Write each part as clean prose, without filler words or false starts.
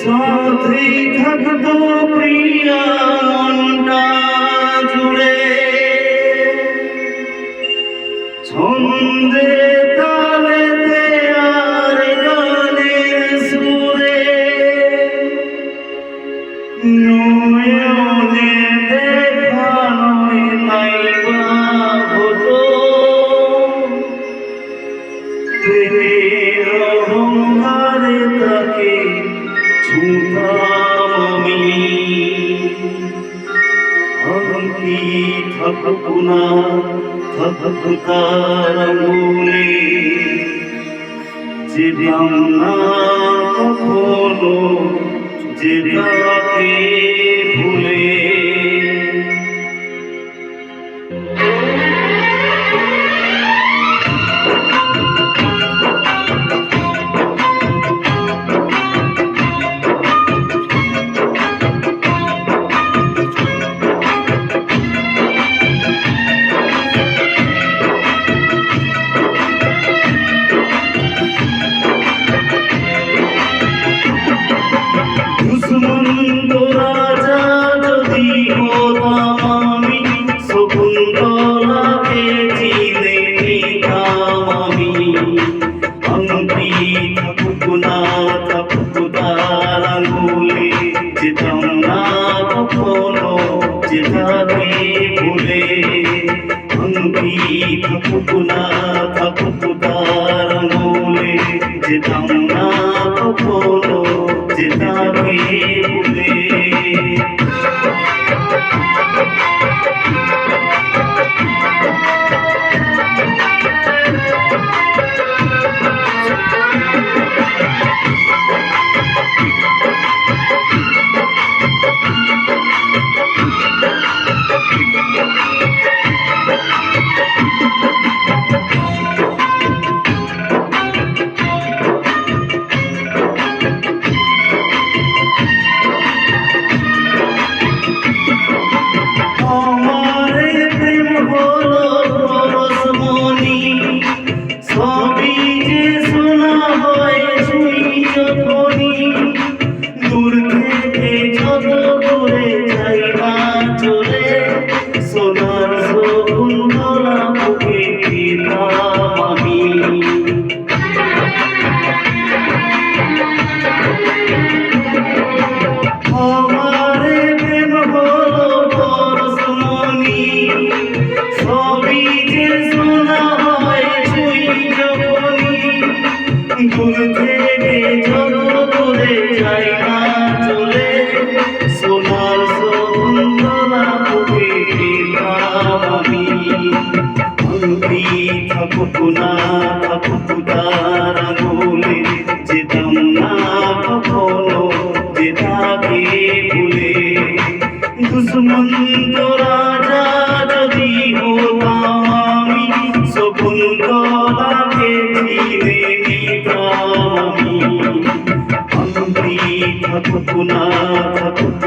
সাথেই থাকতো প্রিয়া মনটা জুড়ে, ছন্দে তালেতে আর গানের সুরে, নয়নে দেখা নয় নাইবা হতো, প্রেমের অহংকারে তাকে ছুঁতাম আমি। আংটি থাকুক না থাকুক তার আঙুলে, যেতাম না কখনো যেতাকে ভুলে। দুষ্মন্ত রাজা যদি হতাম আমি, শকুন্তলাকে চিনে নিতাম আমি। আংটি থাকুক না থাকুক তার আঙুলে, যেতাম না কখনো যেতাকে ভুলে। আংটি থাকুক না থাকুক তার আঙুলে, যেতাম না কখনো যেতাকে ভুলে। সবই যে শোনা হয় শুনি যখনই, দূর থেকে যত দূরে যাই না চলে, সোনার শকুন্তলা বুকে পেতাম আমি। আমার প্রেম হলো পরশমণি, সবই যে শোনা হয় শুই যখনই, দূর থেকে যত দূরে যাই না চলে, সোনার শকুন্তলা বুকে পেতাম আমি। আংটি থাকুক না থাকুক তার আঙুলে, যেতাম না কখনো যেতাকে ভুলে। দুষ্মন্ত রাজা যদি হতাম আমি, শকুন্তলাকে চিনে নিতাম আমি। আংটি থাকুক না থাকুক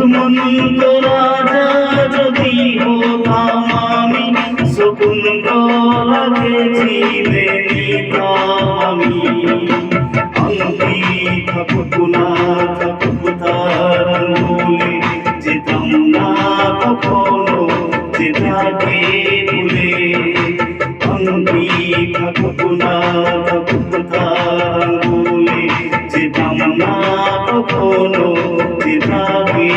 সুমন্ত রাজা যদি হতাম আমি, শকুন্তলাকে চিনে নিতাম আমি। আংটি থাকুক না থাকুক তার আঙুলে, যেতাম না কখনো যেটাকে ভুলে। আংটি থাকুক না থাকুক তার আঙুলে, যেতাম না কখনো যেটাকে